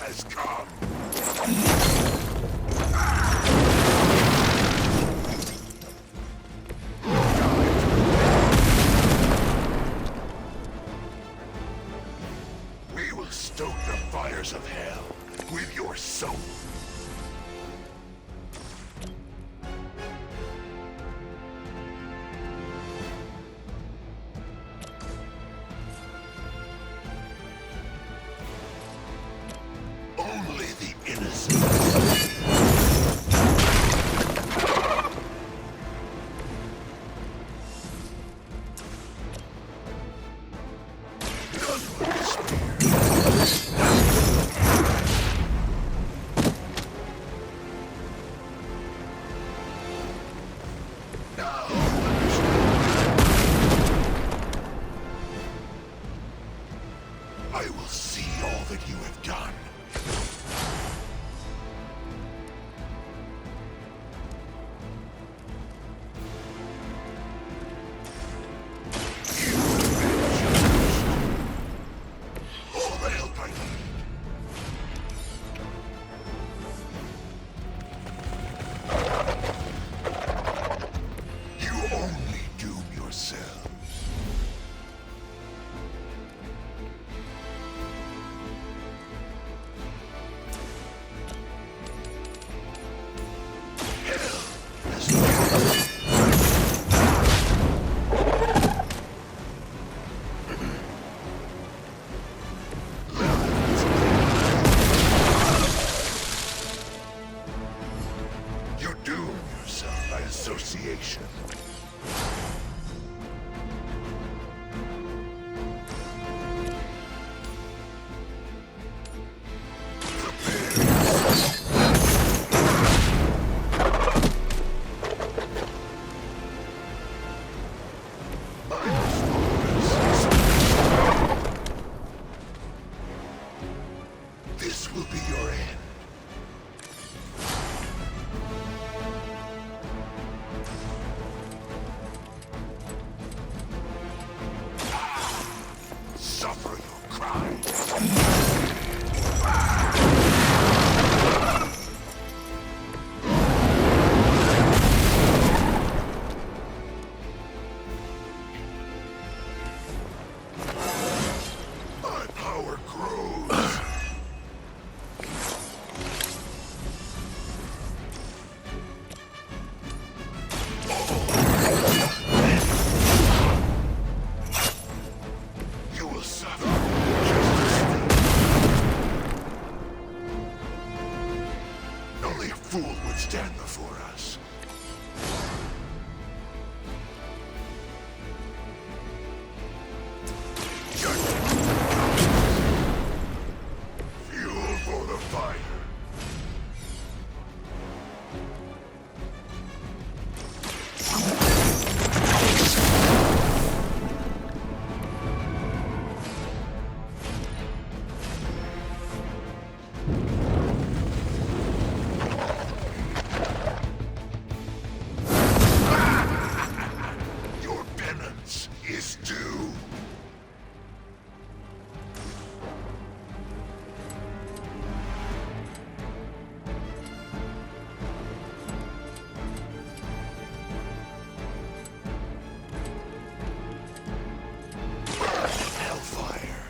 has come. We will stoke the fires of hell with your soul. Only the innocent. I will see all that you have done. All the help I need. You only doom yourself. You doom yourself by association. This will be your end. Suffer your crime. My power grows. You will suffer. Only a fool would stand before us. Fuel for the fire. Your penance is due. Hellfire.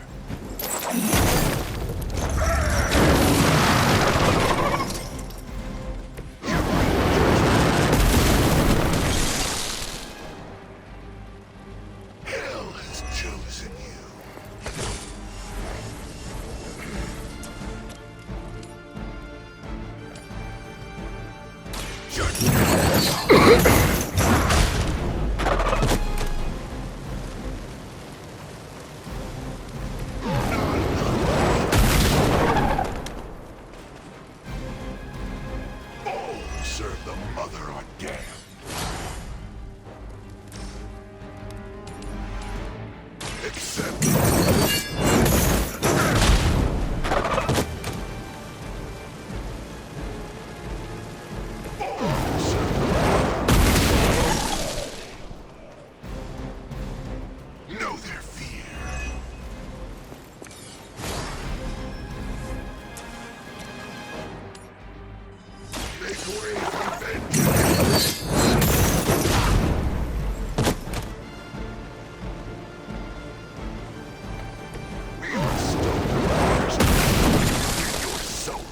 Hell has chosen you. All who serve the mother are damned. Except know their fear. make way for vengeance. We are stonewards in your soul.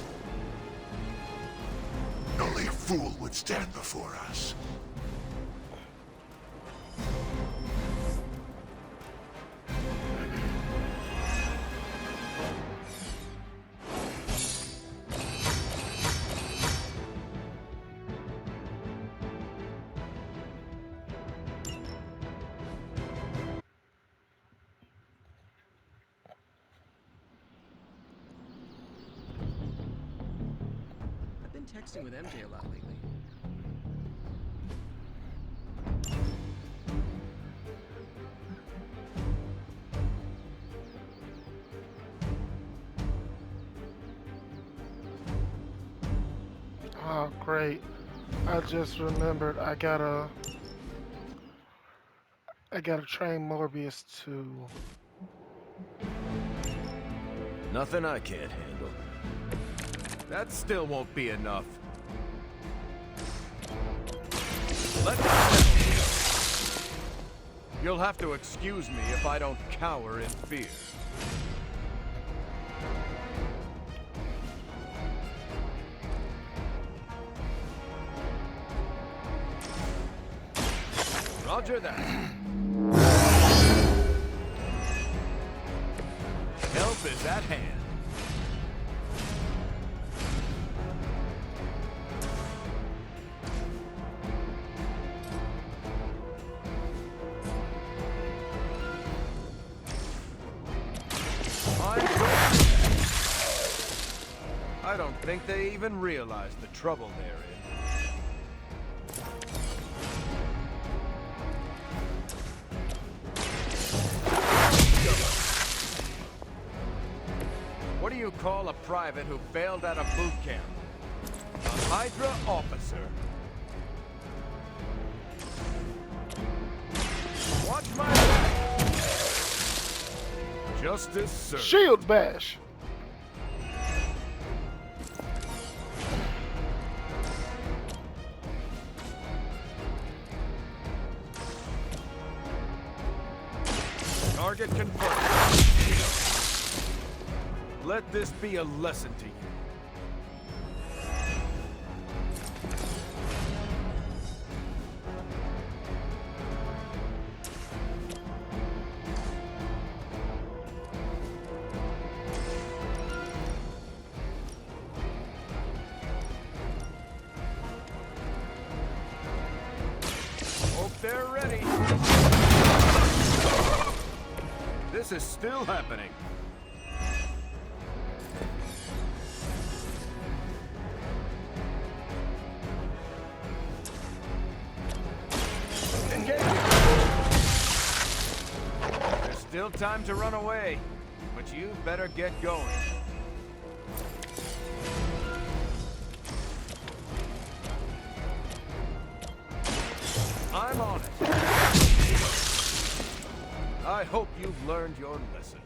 Only a fool would stand before us. I've been texting with MJ a lot lately. Oh, great. I just remembered I gotta train Morbius to Nothing I can't handle. That still won't be enough. Let me settle this. You'll have to excuse me if I don't cower in fear. Roger that. Help is at hand. I don't think they even realize the trouble they're in. What do you call a private who failed out of boot camp? A Hydra officer. Watch my back. Justice served. Shield Bash. Target confirmed. Let this be a lesson to you. Hope they're ready. This is still happening. Engage. There's still time to run away, but you better get going. I'm on it. I hope you've learned your lesson.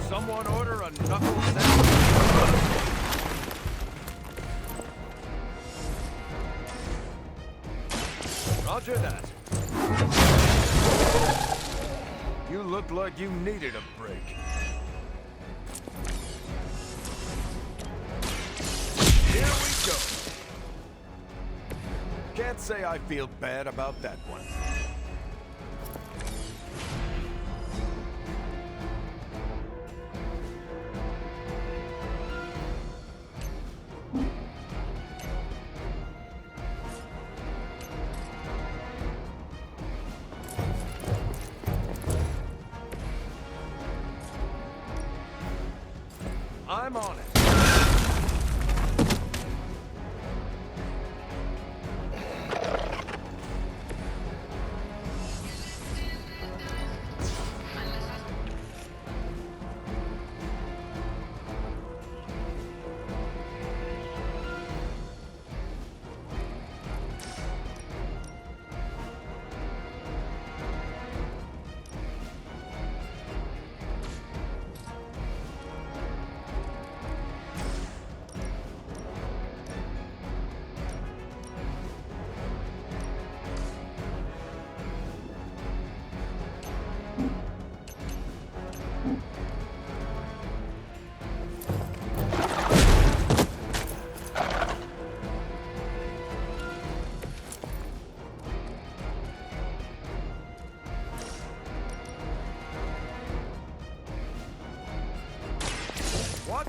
Someone order a knuckle sandwich. Roger that. You look like you needed a break. Here we go. Can't say I feel bad about that one. I'm on it.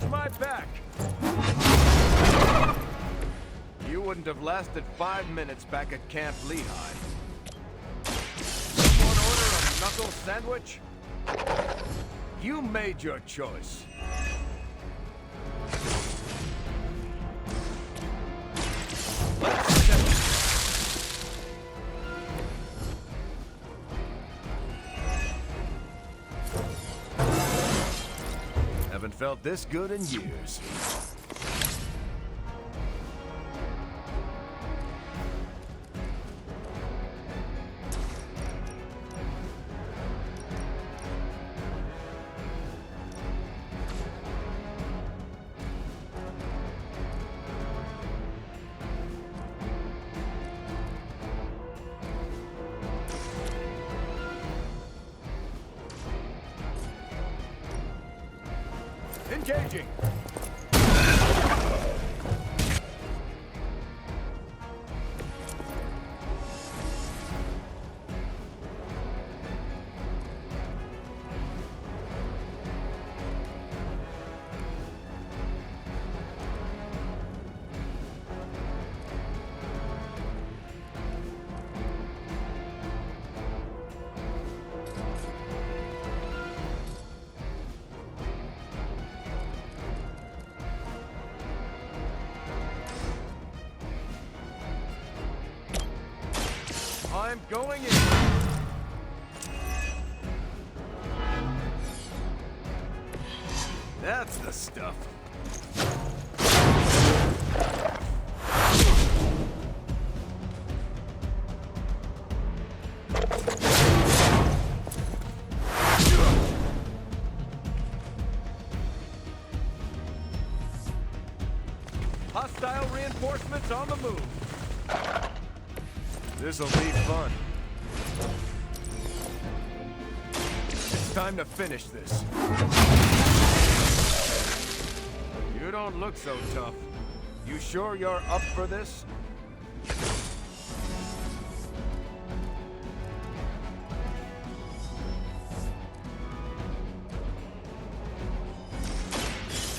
Watch my back! You wouldn't have lasted 5 minutes back at Camp Lehigh. Someone order a knuckle sandwich? You made your choice. Let's settle it. Haven't felt this good in years. Engaging! I'm going in. That's the stuff. Hostile reinforcements on the move. This'll be fun. It's time to finish this. You don't look so tough. You sure you're up for this?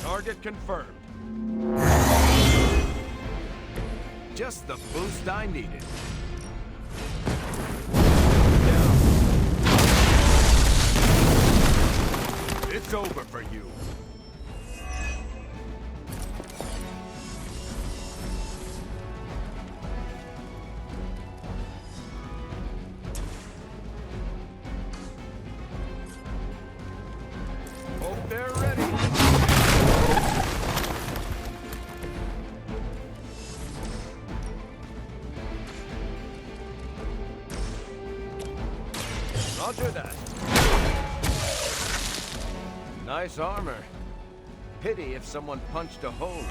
Target confirmed. Just the boost I needed. It's over for you. Hope they're ready. Roger that. Nice armor. Pity if someone punched a hole in it.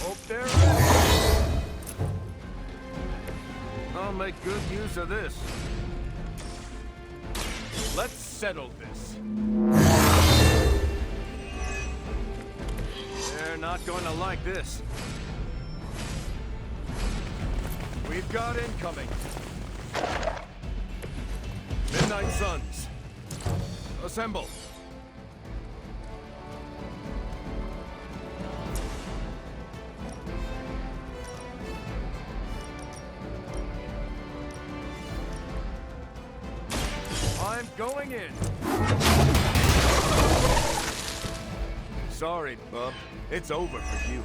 Hope they're ready. I'll make good use of this. Let's settle this. They're not going to like this. We've got incoming. Midnight Suns. Assemble. I'm going in. Sorry, bub. It's over for you.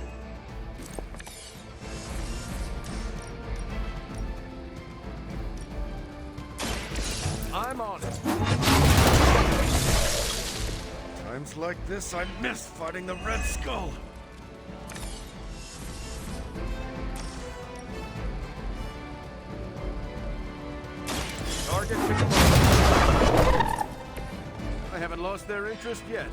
I'm on it. Times like this, I miss fighting the Red Skull. Target confirmed. I haven't lost their interest yet.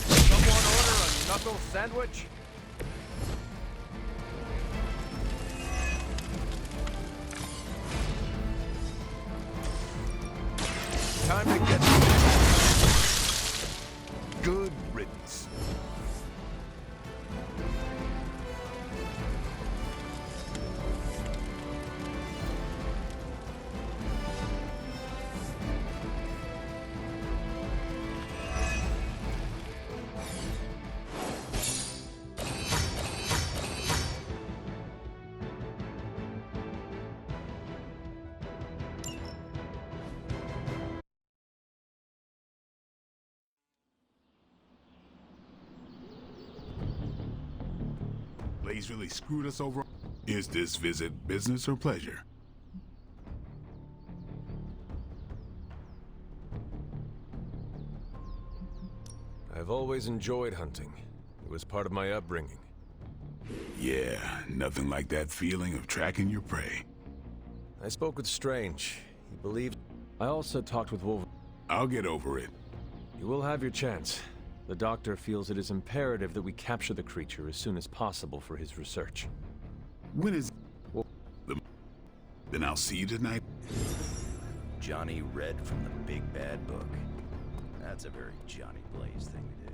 Someone order a knuckle sandwich? Time to get good riddance. place really screwed us over? Is this visit business or pleasure? I've always enjoyed hunting. It was part of my upbringing. Yeah, nothing like that feeling of tracking your prey. I spoke with Strange. He believed... I also talked with Wolverine. I'll get over it. You will have your chance. The doctor feels it is imperative that we capture the creature as soon as possible for his research. When is... Then I'll see you tonight. Johnny read from the big bad book. That's a very Johnny Blaze thing to do.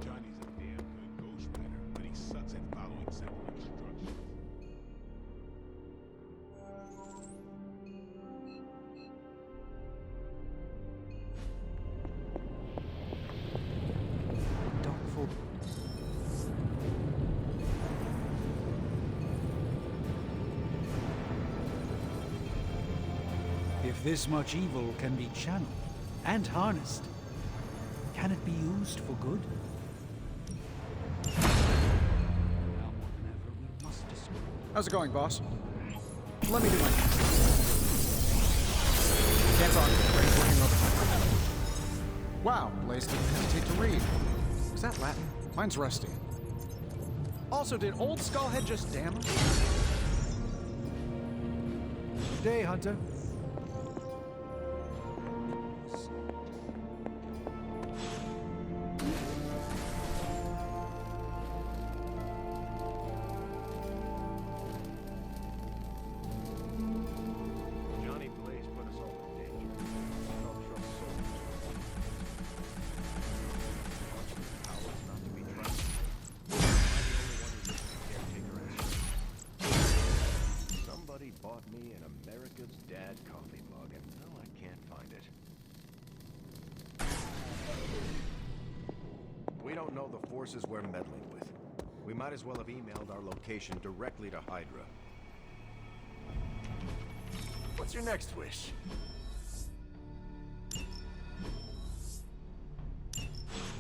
Johnny's a damn good ghostwriter, but he sucks at following simple instructions. Doubtful. If this much evil can be channeled and harnessed, can it be used for good? Now more than ever, we must destroy. How's it going, boss? Let me do my hands on. Ready for him overtime. Wow, Blaze didn't hesitate to read. Was that Latin? Mine's rusty. Also, did old Skullhead just damn him? Good day, Hunter. Johnny Blaze put us all in danger. I don't trust soldiers. Powers not to be trusted. I'm the only one who lives in caretaker ass. Somebody bought me an America's Dad coffee mug, and now I can't find it. We don't know the forces we're meddling with. We might as well have emailed our location directly to Hydra. What's your next wish?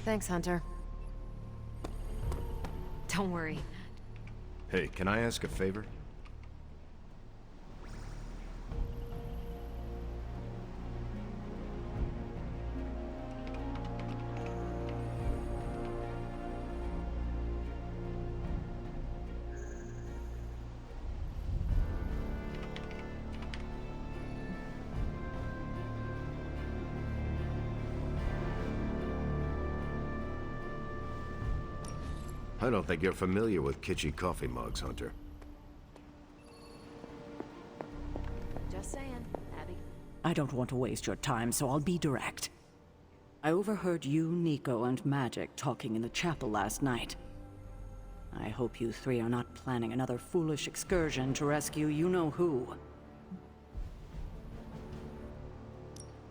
Thanks, Hunter. Don't worry. Hey, can I ask a favor? I don't think you're familiar with kitschy coffee mugs, Hunter. Just saying, Abby. I don't want to waste your time, so I'll be direct. I overheard you, Nico, and Magic talking in the chapel last night. I hope you three are not planning another foolish excursion to rescue you-know-who.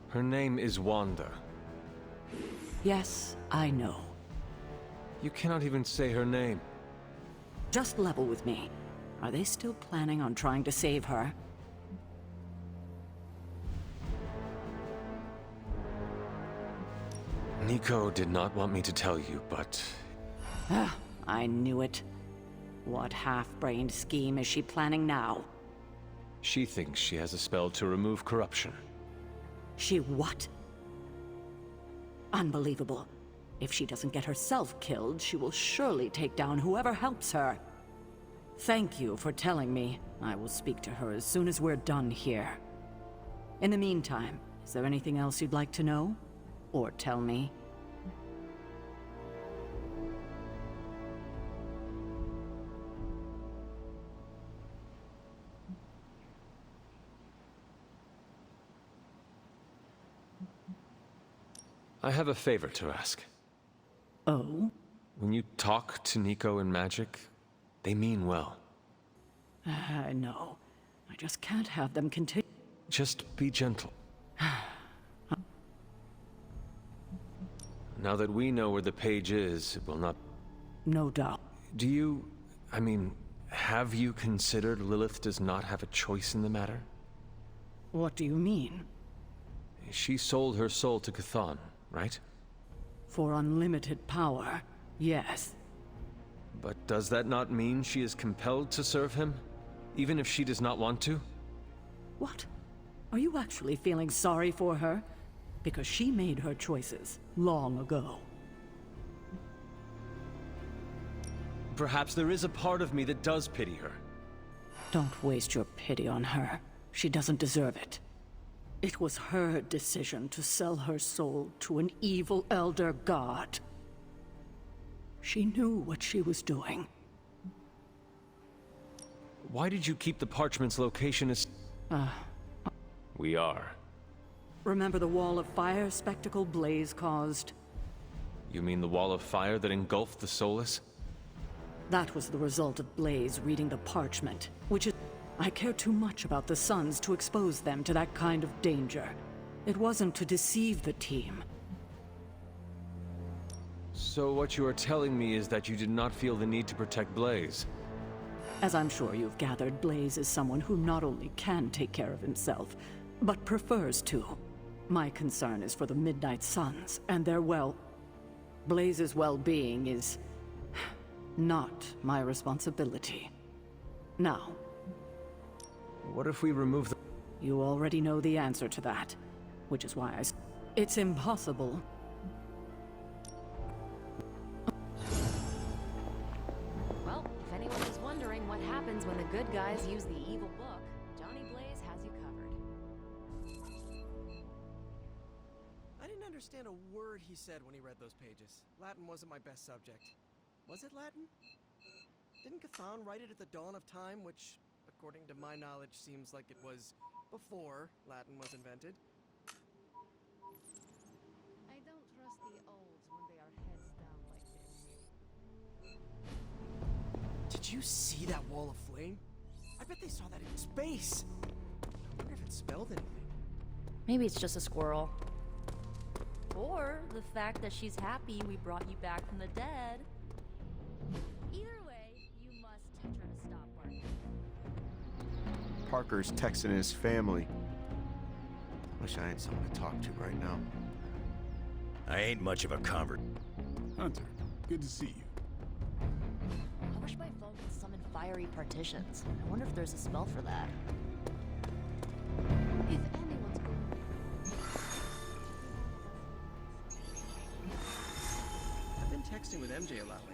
Her name is Wanda. Yes, I know. You cannot even say her name. Just level with me. Are they still planning on trying to save her? Nico did not want me to tell you, but... I knew it. What half-brained scheme is she planning now? she thinks she has a spell to remove corruption. She what? Unbelievable. If she doesn't get herself killed, she will surely take down whoever helps her. Thank you for telling me. I will speak to her as soon as we're done here. In the meantime, is there anything else you'd like to know? Or tell me? I have a favor to ask. Oh? When you talk to Nico and Magic, they mean well. No. I just can't have them continue. Just be gentle. Now that we know where the page is, it will not... No doubt. Do you... I mean, have you considered Lilith does not have a choice in the matter? What do you mean? She sold her soul to Chthon, right? For unlimited power, yes. But does that not mean she is compelled to serve him, even if she does not want to? What? Are you actually feeling sorry for her? Because she made her choices long ago. Perhaps there is a part of me that does pity her. Don't waste your pity on her. She doesn't deserve it. It was her decision to sell her soul to an evil elder god. She knew what she was doing. Why did you keep the parchment's location as... We are. Remember the wall of fire spectacle Blaze caused? You mean the wall of fire that engulfed the Soulless? That was the result of Blaze reading the parchment, which is... I care too much about the Sons to expose them to that kind of danger. It wasn't to deceive the team. So what you are telling me is that you did not feel the need to protect Blaze? As I'm sure you've gathered, Blaze is someone who not only can take care of himself, but prefers to. My concern is for the Midnight Suns and their Blaze's well-being is... not my responsibility. Now... What if we remove the... You already know the answer to that, which is why it's impossible. Well, if anyone is wondering what happens when the good guys use the evil book, Johnny Blaze has you covered. I didn't understand a word he said when he read those pages. Latin wasn't my best subject. Was it Latin? Didn't Cthon write it at the dawn of time, which, according to my knowledge, seems like it was before Latin was invented? I don't trust the olds when they are heads down like this. Did you see that wall of flame? I bet they saw that in space. I wonder if it spelled anything. Maybe it's just a squirrel. Or the fact that she's happy we brought you back from the dead. Either way, you must try to stop Parker. Parker's texting his family. Wish I had someone to talk to right now. I ain't much of a convert. Hunter, good to see you. I wish my phone could summon fiery partitions. I wonder if there's a spell for that. If anyone's going... I've been texting with MJ a lot lately.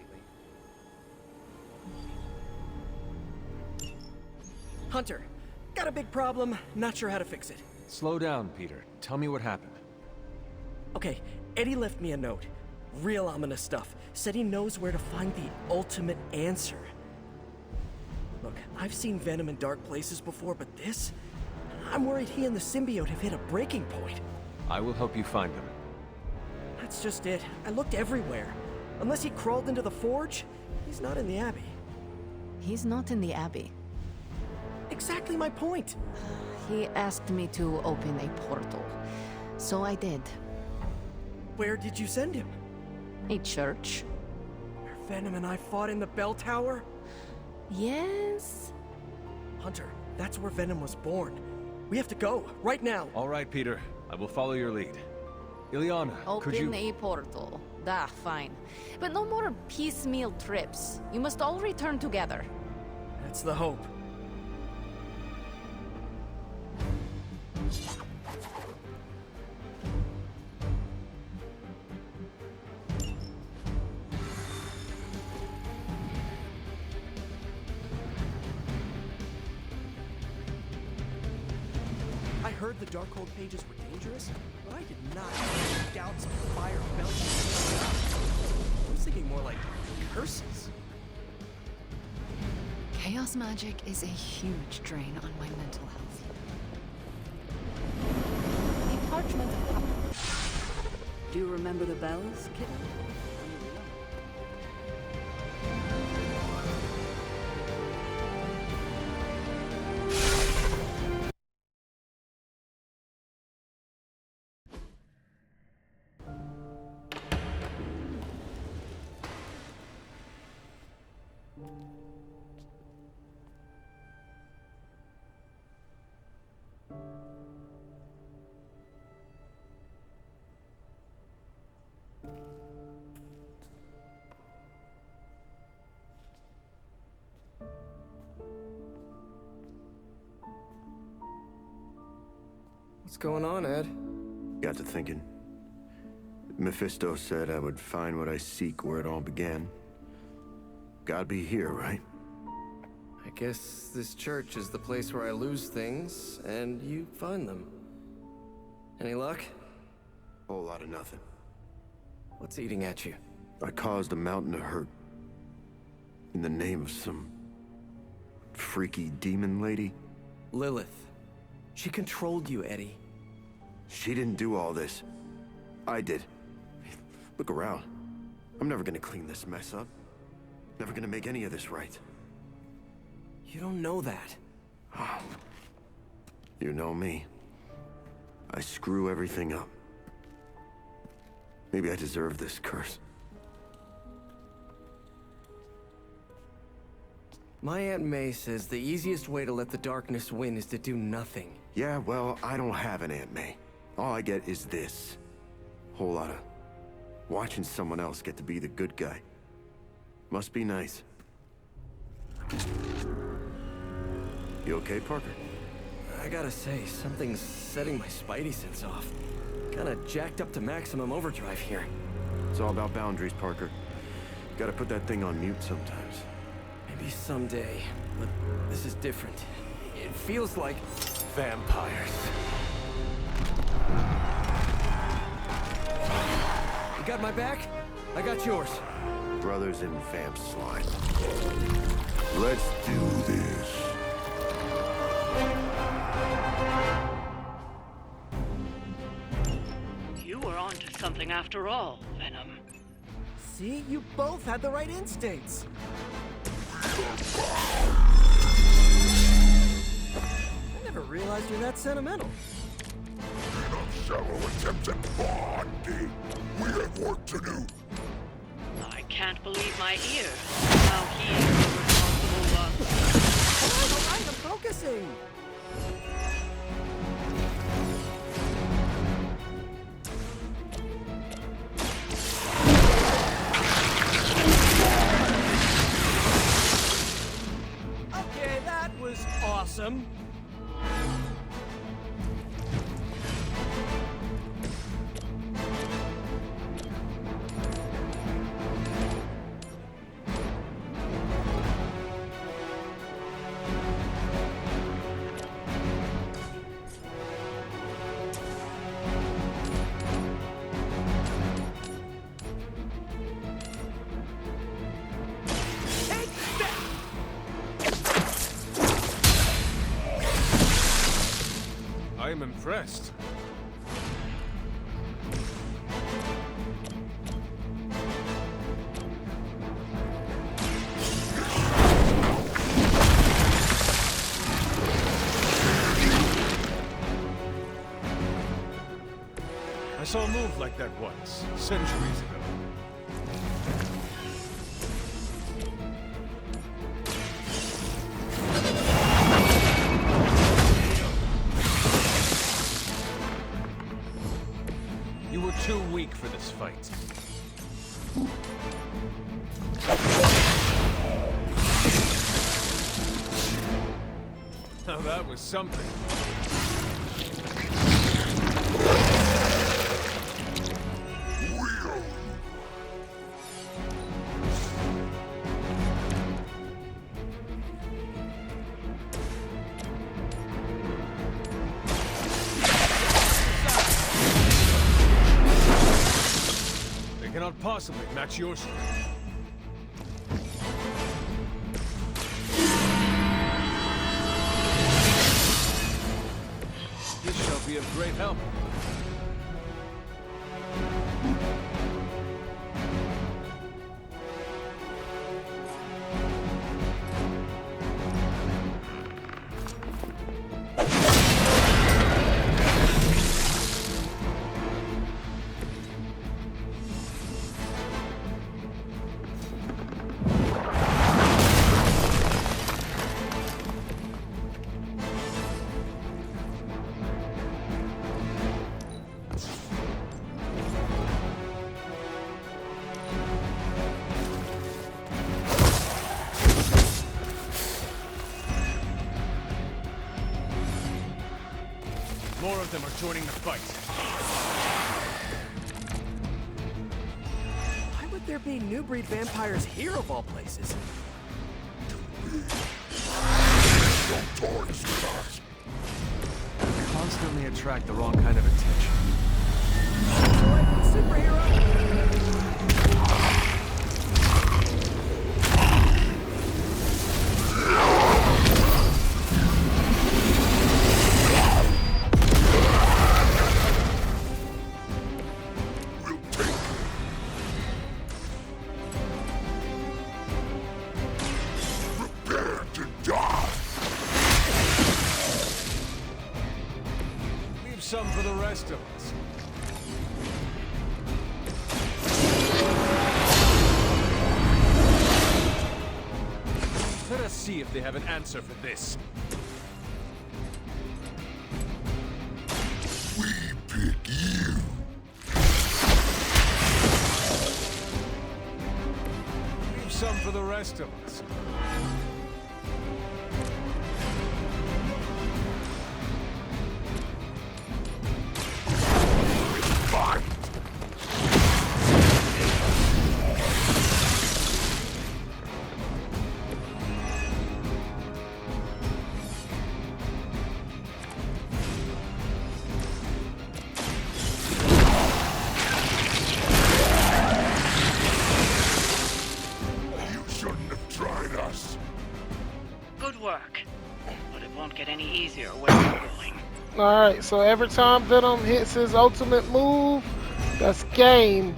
Hunter, got a big problem, not sure how to fix it. Slow down, Peter. Tell me what happened. Okay, Eddie left me a note. Real ominous stuff. Said he knows where to find the ultimate answer. Look, I've seen Venom in dark places before, but this? I'm worried he and the symbiote have hit a breaking point. I will help you find him. That's just it. I looked everywhere. Unless he crawled into the forge, he's not in the Abbey. He's not in the Abbey. Exactly my point. He asked me to open a portal, so I did. Where did you send him? A church? Where Venom and I fought in the bell tower? Yes? Hunter, that's where Venom was born. We have to go, right now. All right, Peter. I will follow your lead. Ileana, could you... Open a portal. Fine. But no more piecemeal trips. You must all return together. That's the hope. I heard the Darkhold pages were dangerous, but I did not expect gouts of fire belching. I was thinking more like curses. Chaos magic is a huge drain on my mental health. The parchment... Do you remember the bells, kitten? What's going on, Ed? Got to thinking. Mephisto said I would find what I seek where it all began. Gotta be here, right? I guess this church is the place where I lose things, and you find them. Any luck? Whole lot of nothing. What's eating at you? I caused a mountain of hurt. In the name of some freaky demon lady. Lilith. She controlled you, Eddie. She didn't do all this. I did. Look around. I'm never gonna clean this mess up. Never gonna make any of this right. You don't know that. You know me. I screw everything up. Maybe I deserve this curse. My Aunt May says the easiest way to let the darkness win is to do nothing. Yeah, well, I don't have an Aunt May. All I get is this. Whole lot of watching someone else get to be the good guy. Must be nice. You okay, Parker? I gotta say, something's setting my spidey sense off. Kinda jacked up to maximum overdrive here. It's all about boundaries, Parker. Gotta put that thing on mute sometimes. Maybe someday, but this is different. It feels like... Vampires. You got my back? I got yours. Brothers in vamp slime. Let's do this. You were onto something after all, Venom. See? You both had the right instincts. I never realized you're that sentimental. Enough shallow attempts at bonding. We have work to do. I can't believe my ears. Now he's the responsible one. All right, I'm focusing. Okay, that was awesome. I am impressed. I saw a move like that once, centuries ago. You were too weak for this fight. Now that was something. They cannot possibly match your strength. This shall be of great help. More of them are joining the fight. Why would there be new breed vampires here of all places? Constantly attract the wrong kind of attention. Superhero? Some for the rest of us. Let us see if they have an answer for this. We pick you. Leave some for the rest of us. Good work. But it won't get any easier where you're going. Alright, so every time Venom hits his ultimate move, that's game.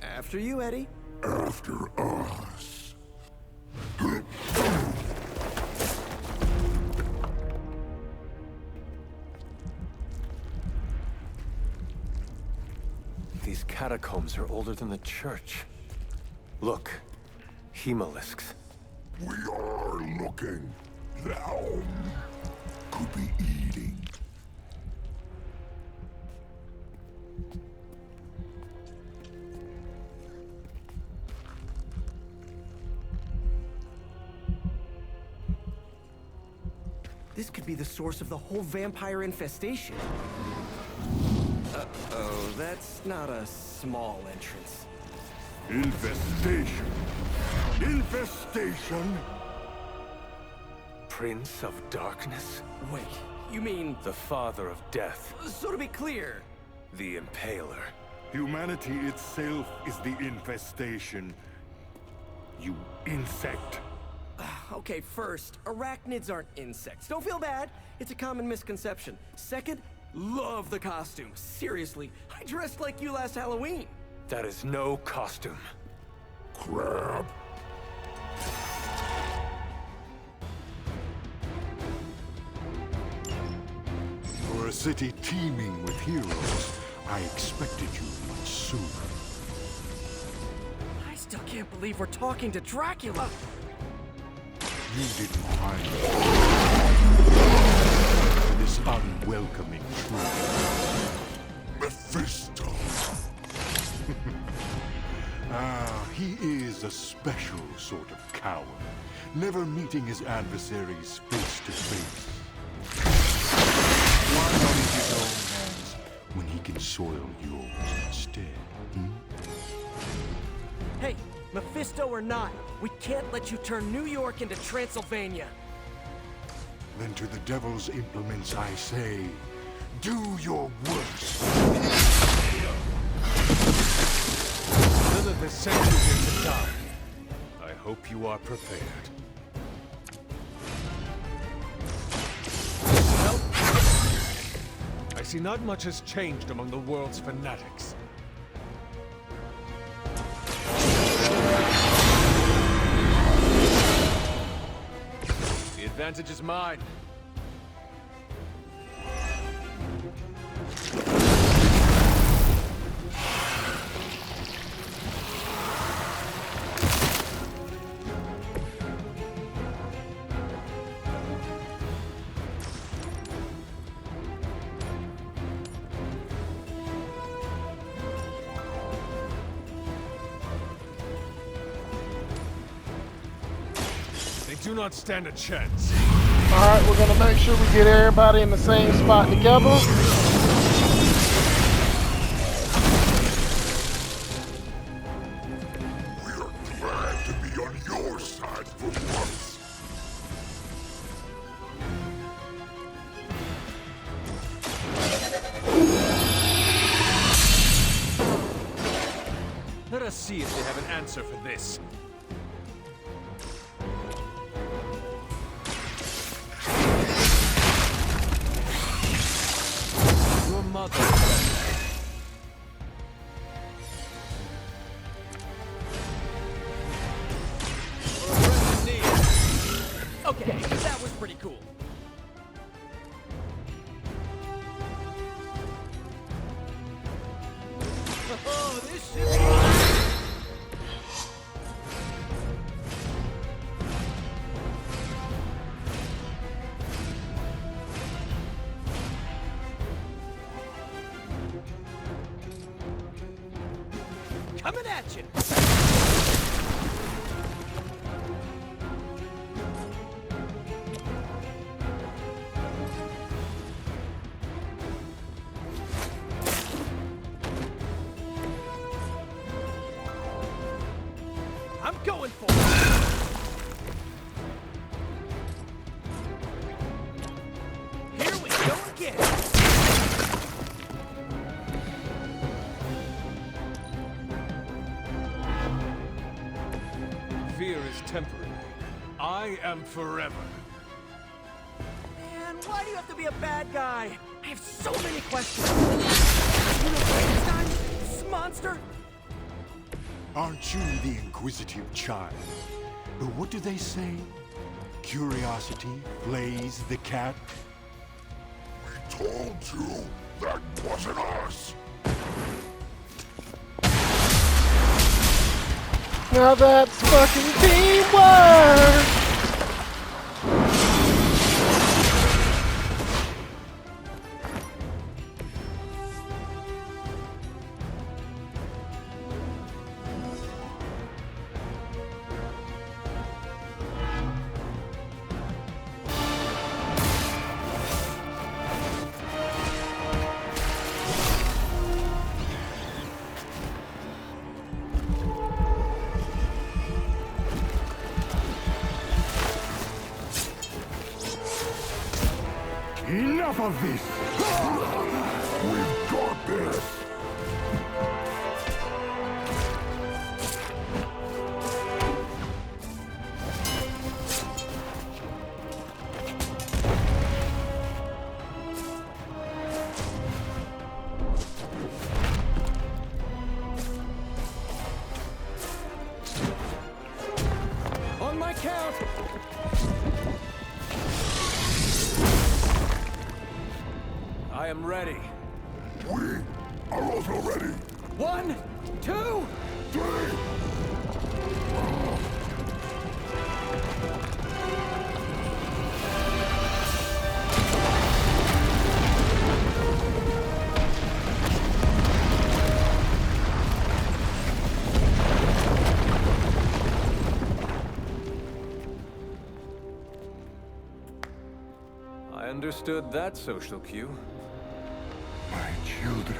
After you, Eddie. After us. These catacombs are older than the church. Look, hemolisks. We are looking. Now could be eating. This could be the source of the whole vampire infestation. Uh-oh, that's not a small entrance. Infestation. Infestation. Prince of Darkness? Wait, you mean... The father of death. So to be clear... The Impaler. Humanity itself is the infestation. You insect. Okay, first, arachnids aren't insects. Don't feel bad. It's a common misconception. Second, love the costume. Seriously, I dressed like you last Halloween. That is no costume. Crab. For a city teeming with heroes, I expected you much sooner. I still can't believe we're talking to Dracula. You didn't find this unwelcoming truth. Mephisto. He is a special sort of coward, never meeting his adversaries face to face. Why not in his own hands when he can soil yours instead? Hey, Mephisto or not, we can't let you turn New York into Transylvania. Then to the devil's implements I say, do your worst. None of the sent you here to die. I hope you are prepared. Well, I see not much has changed among the world's fanatics. The advantage is mine. They do not stand a chance. Alright, we're gonna make sure we get everybody in the same spot together. We're glad to be on your side for once. Let us see if they have an answer for this. Your mother. Okay, that was pretty cool. Oh, this shit. Coming at you. I'm going for it. Here we go again. Fear is temporary. I am forever. Man, why do you have to be a bad guy? I have so many questions. You know Frankenstein? This monster? Aren't you the inquisitive child? But what do they say? Curiosity flays the cat? We told you that wasn't us! Now that's fucking teamwork! Enough of this! We've got this! On my count. I am ready. We are also ready! 1, 2. 3! I understood that social cue. My children,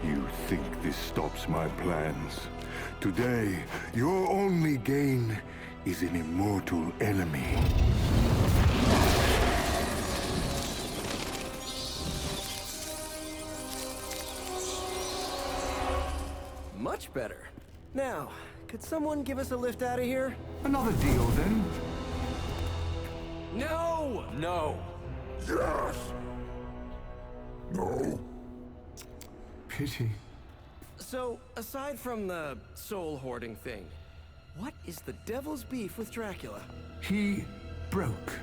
you think this stops my plans? Today, your only gain is an immortal enemy. Much better. Now, could someone give us a lift out of here? Another deal, then? No! No. Yes! No? Pity. So, aside from the soul hoarding thing, what is the devil's beef with Dracula? He broke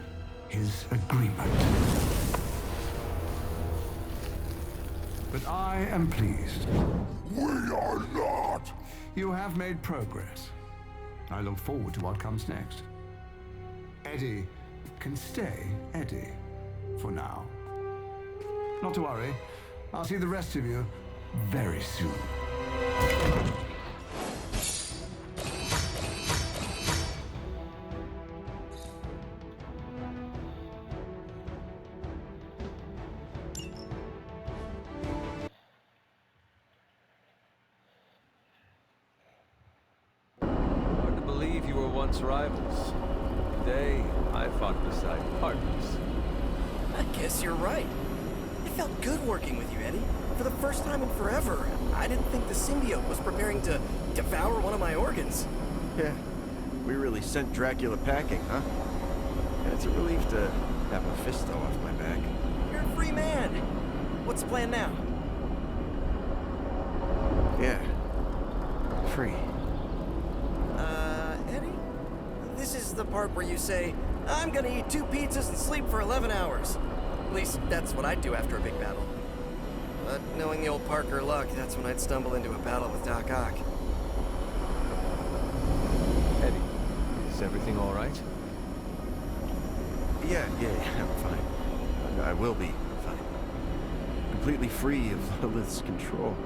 his agreement. But I am pleased. We are not! You have made progress. I look forward to what comes next. Eddie can stay Eddie for now. Not to worry. I'll see the rest of you very soon. once rivals. Today, I fought beside partners. I guess you're right. It felt good working with you, Eddie. For the first time in forever, I didn't think the symbiote was preparing to devour one of my organs. Yeah, we really sent Dracula packing, huh? And it's a relief to have Mephisto off my back. You're a free man. What's the plan now? Yeah, free. Eddie? This is the part where you say, I'm gonna eat 2 pizzas and sleep for 11 hours. At least, that's what I'd do after a big battle. But knowing the old Parker luck, that's when I'd stumble into a battle with Doc Ock. Eddie, is everything all right? Yeah, I'm fine. I will be fine. Completely free of Lilith's control.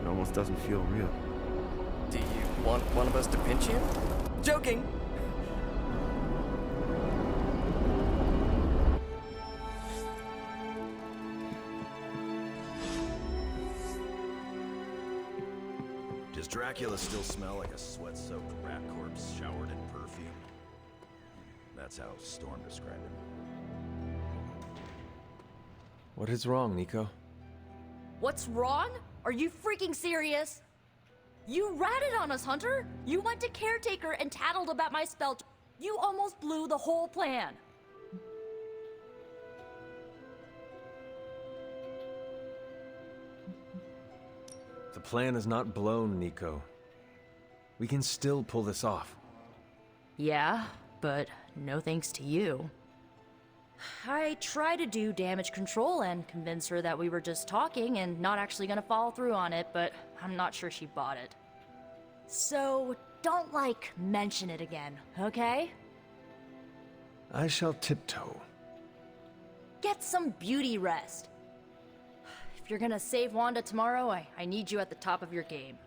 It almost doesn't feel real. Do you want one of us to pinch you? Joking! Does Dracula still smell like a sweat-soaked rat corpse showered in perfume? That's how Storm described him. What is wrong, Nico? What's wrong? Are you freaking serious? You ratted on us, Hunter! You went to Caretaker and tattled about my spell. You almost blew the whole plan. The plan is not blown, Nico. We can still pull this off. Yeah, but no thanks to you. I tried to do damage control and convince her that we were just talking and not actually gonna follow through on it, but I'm not sure she bought it. So, don't, mention it again, okay? I shall tiptoe. Get some beauty rest. If you're gonna save Wanda tomorrow, I need you at the top of your game.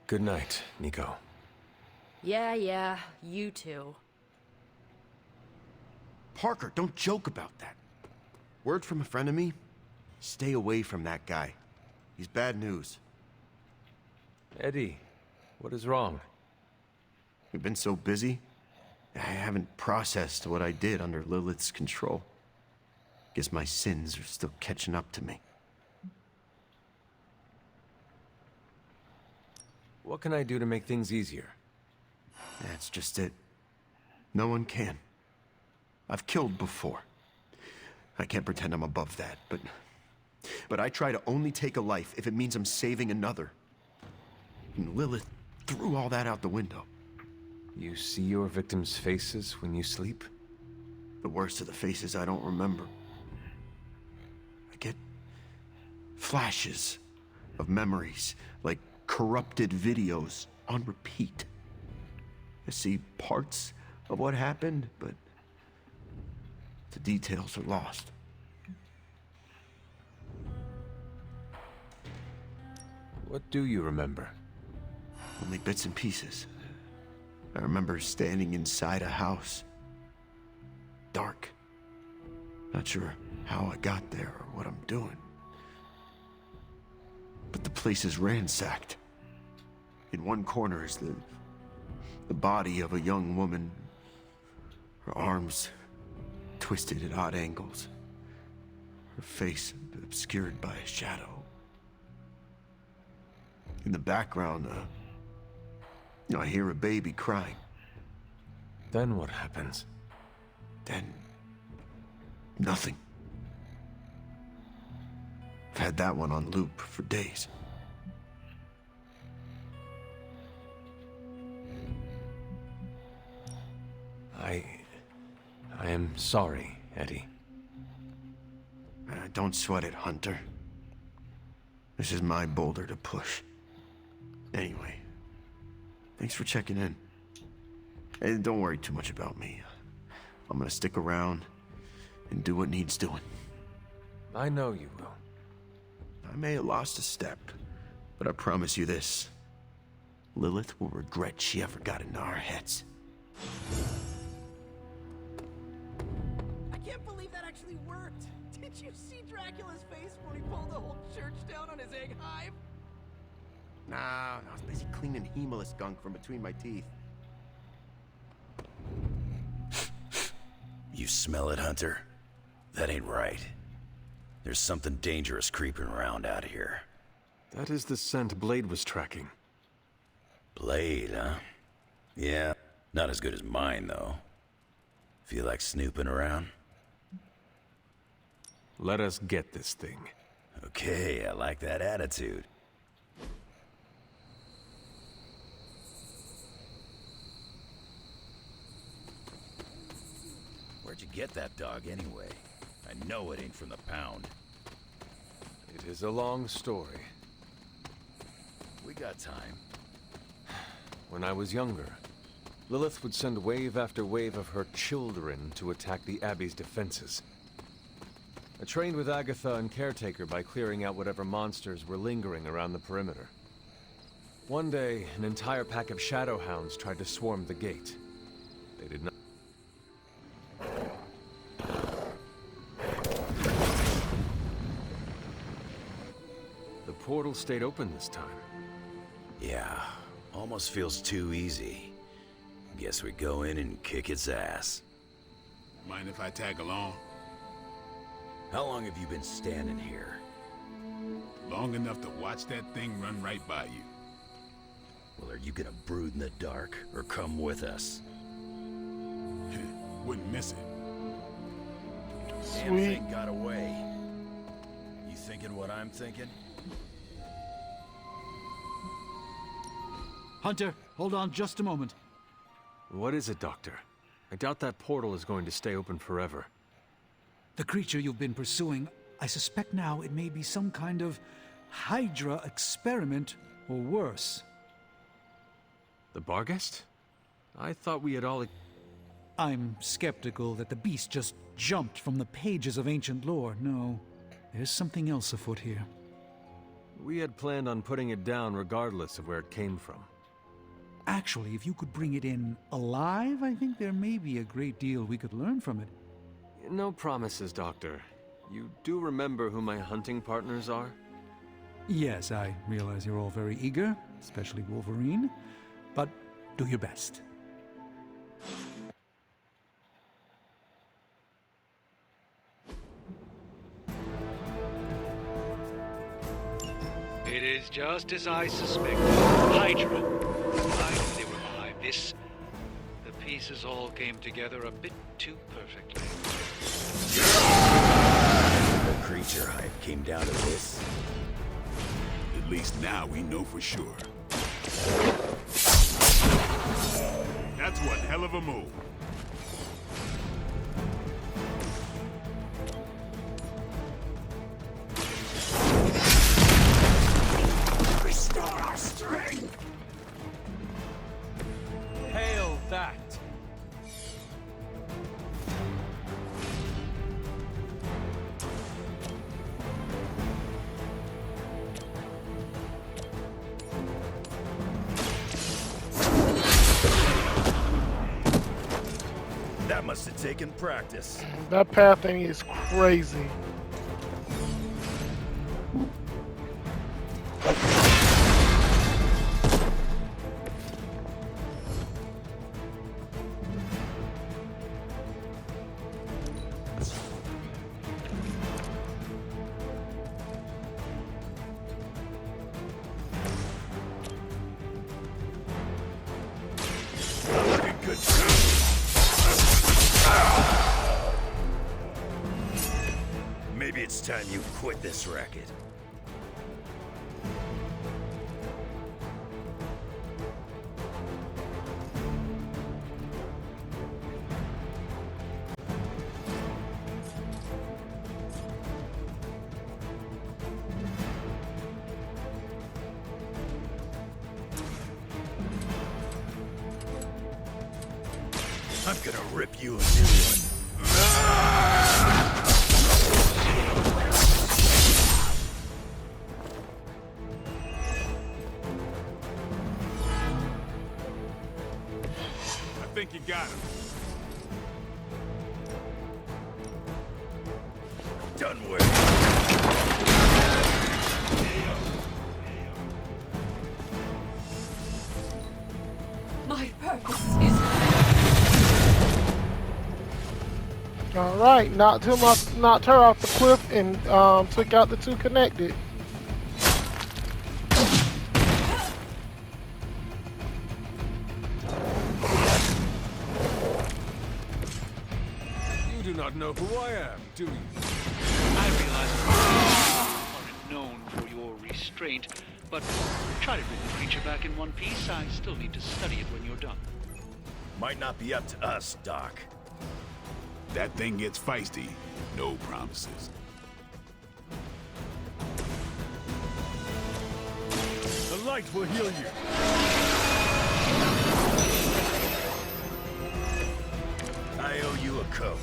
Good night, Nico. Yeah, you too. Parker, don't joke about that. Word from a friend of me, stay away from that guy. He's bad news. Eddie, what is wrong? We've been so busy, I haven't processed what I did under Lilith's control. Guess my sins are still catching up to me. What can I do to make things easier? That's just it. No one can. I've killed before. I can't pretend I'm above that, but I try to only take a life if it means I'm saving another. And Lilith threw all that out the window. You see your victims' faces when you sleep? The worst of the faces I don't remember. I get flashes of memories, like corrupted videos on repeat. I see parts of what happened, but the details are lost. What do you remember? Only bits and pieces. I remember standing inside a house. Dark. Not sure how I got there or what I'm doing. But the place is ransacked. In one corner is the body of a young woman. Her arms twisted at odd angles. Her face obscured by a shadow. In the background, I hear a baby crying. Then what happens? Then nothing. I've had that one on loop for days. I am sorry, Eddie. Don't sweat it, Hunter. This is my boulder to push. Anyway, thanks for checking in. And don't worry too much about me. I'm gonna stick around and do what needs doing. I know you will. I may have lost a step, but I promise you this. Lilith will regret she ever got into our heads. I can't believe that actually worked! Did you see Dracula's face when he pulled the whole church down on his egg hive? Nah, I was busy cleaning Hemaless gunk from between my teeth. You smell it, Hunter? That ain't right. There's something dangerous creeping around out here. That is the scent Blade was tracking. Blade, huh? Yeah, not as good as mine, though. Feel like snooping around? Let us get this thing. Okay, I like that attitude. Where'd you get that dog anyway? I know it ain't from the pound. It is a long story. We got time. When I was younger, Lilith would send wave after wave of her children to attack the Abbey's defenses. I trained with Agatha and Caretaker by clearing out whatever monsters were lingering around the perimeter. One day, an entire pack of Shadowhounds tried to swarm the gate. They did not. The portal stayed open this time. Yeah, almost feels too easy. Guess we go in and kick its ass. Mind if I tag along? How long have you been standing here? Long enough to watch that thing run right by you. Well, are you gonna brood in the dark, or come with us? Wouldn't miss it. Damn thing got away. You thinking what I'm thinking? Hunter, hold on just a moment. What is it, Doctor? I doubt that portal is going to stay open forever. The creature you've been pursuing, I suspect now it may be some kind of Hydra experiment, or worse. The Barghest? I thought we had all... I'm skeptical that the beast just jumped from the pages of ancient lore. No, there's something else afoot here. We had planned on putting it down regardless of where it came from. Actually, if you could bring it in alive, I think there may be a great deal we could learn from it. No promises, Doctor. You do remember who my hunting partners are? Yes, I realize you're all very eager, especially Wolverine, but do your best. It is just as I suspected. Hydra. I knew they were behind this. The pieces all came together a bit too perfectly. The creature hype came down to this. At least now we know for sure. That's one hell of a move. Restore our strength! Hail that! That must have taken practice. That pathing is crazy. Looking good. Maybe it's time you quit this racket. I'm gonna rip you a new one. I think you got him. Done with. My purpose is... All right, knocked her off the cliff and took out the two connected. You do not know who I am, do you? I realize you are known for your restraint, but try to bring the creature back in one piece. I still need to study it when you're done. Might not be up to us, Doc. That thing gets feisty. No promises. The light will heal you. I owe you a Coke.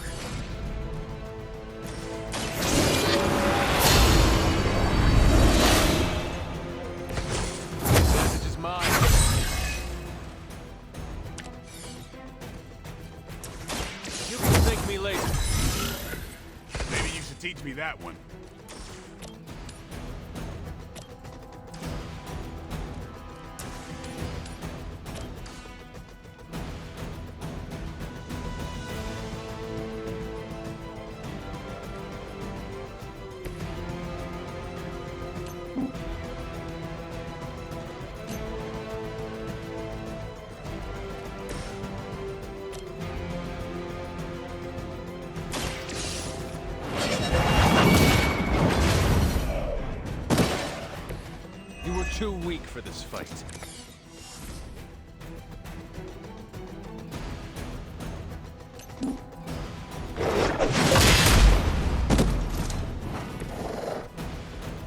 The message is mine. You can thank me later. Maybe you should teach me that one. You were too weak for this fight.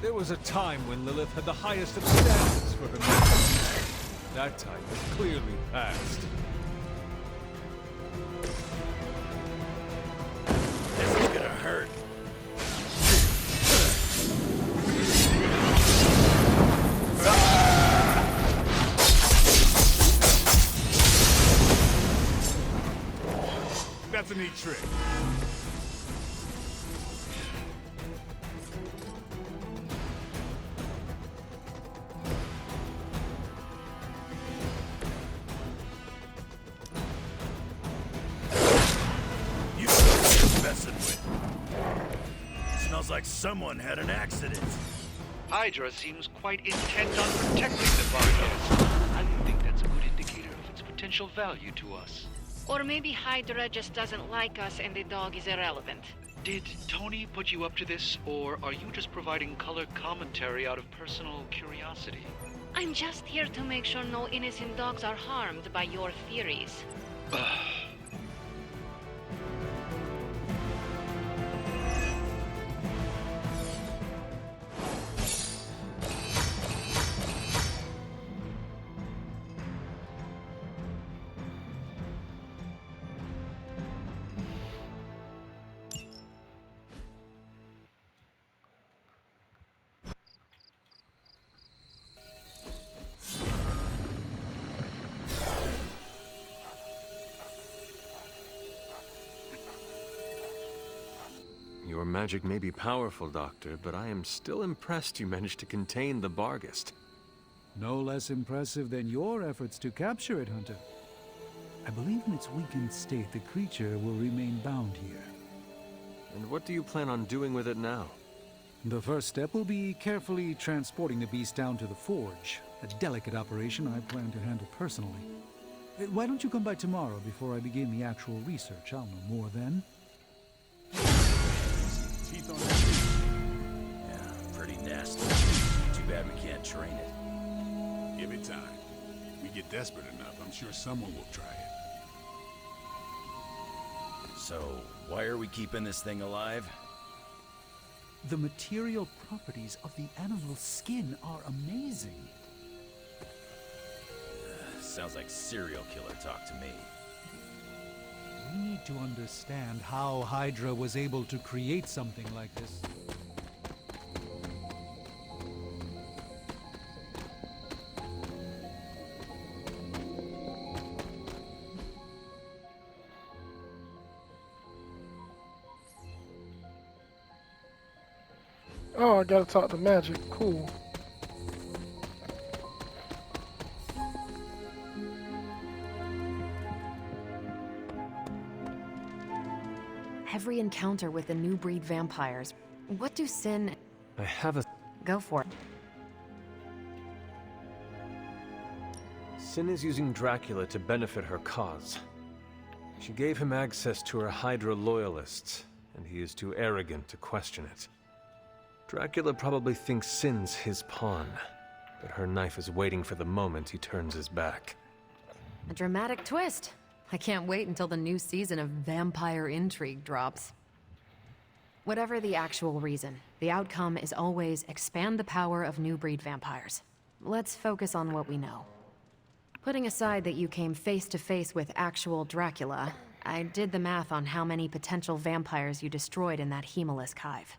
There was a time when Lilith had the highest of standards for her men. That time has clearly passed. This is gonna hurt. That's a neat trick. You know what you're messing with. Smells like someone had an accident. Hydra seems quite intent on protecting the Vargas. I think that's a good indicator of its potential value to us. Or maybe Hydra just doesn't like us and the dog is irrelevant. Did Tony put you up to this, or are you just providing color commentary out of personal curiosity? I'm just here to make sure no innocent dogs are harmed by your theories. Your magic may be powerful, Doctor, but I am still impressed you managed to contain the Barghest. No less impressive than your efforts to capture it, Hunter. I believe in its weakened state, the creature will remain bound here. And what do you plan on doing with it now? The first step will be carefully transporting the beast down to the forge. A delicate operation I plan to handle personally. Why don't you come by tomorrow before I begin the actual research? I'll know more then. Teeth on that teeth. Yeah, pretty nasty. Too bad we can't train it. Give it time. We get desperate enough, I'm sure someone will try it. So, why are we keeping this thing alive? The material properties of the animal's skin are amazing. Sounds like serial killer talk to me. We need to understand how Hydra was able to create something like this. Oh, I gotta talk to Magic. Cool. every encounter with the new breed vampires. What do Sin... I have a... Go for it. Sin is using Dracula to benefit her cause. She gave him access to her Hydra loyalists, and he is too arrogant to question it. Dracula probably thinks Sin's his pawn, but her knife is waiting for the moment he turns his back. A dramatic twist. I can't wait until the new season of Vampire Intrigue drops. Whatever the actual reason, the outcome is always expand the power of new breed vampires. Let's focus on what we know. Putting aside that you came face to face with actual Dracula, I did the math on how many potential vampires you destroyed in that Hemolisk hive.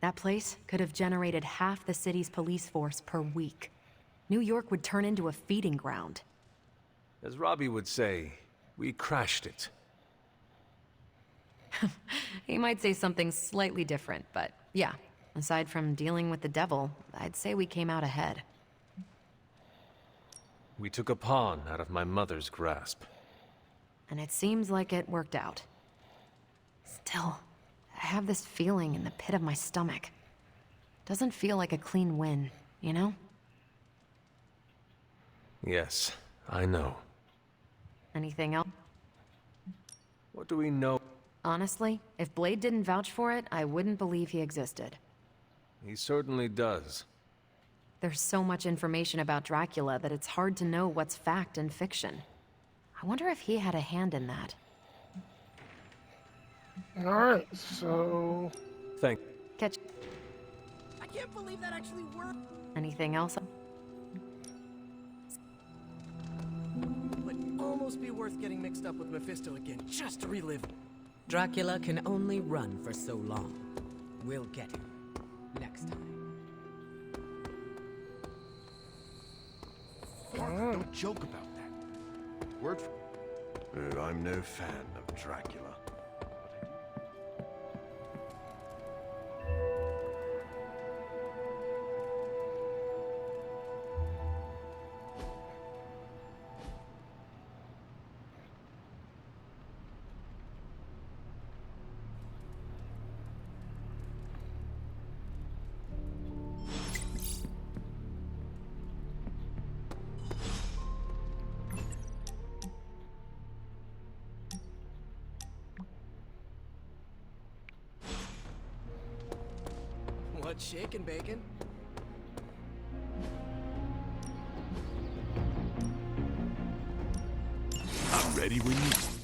That place could have generated half the city's police force per week. New York would turn into a feeding ground. As Robbie would say, we crashed it. He might say something slightly different, but yeah, aside from dealing with the devil, I'd say we came out ahead. We took a pawn out of my mother's grasp. And it seems like it worked out. Still, I have this feeling in the pit of my stomach. Doesn't feel like a clean win, you know? Yes, I know. Anything else? What do we know? Honestly, if Blade didn't vouch for it, I wouldn't believe he existed. He certainly does. There's so much information about Dracula that it's hard to know what's fact and fiction. I wonder if he had a hand in that. Alright, so... Catch... I can't believe that actually worked. Anything else? Would almost be worth getting mixed up with Mephisto again, just to relive it. Dracula can only run for so long. We'll get him. Next time. Don't joke about that. Word for... I'm no fan of Dracula. What's shaking, Bacon? I'm ready when you...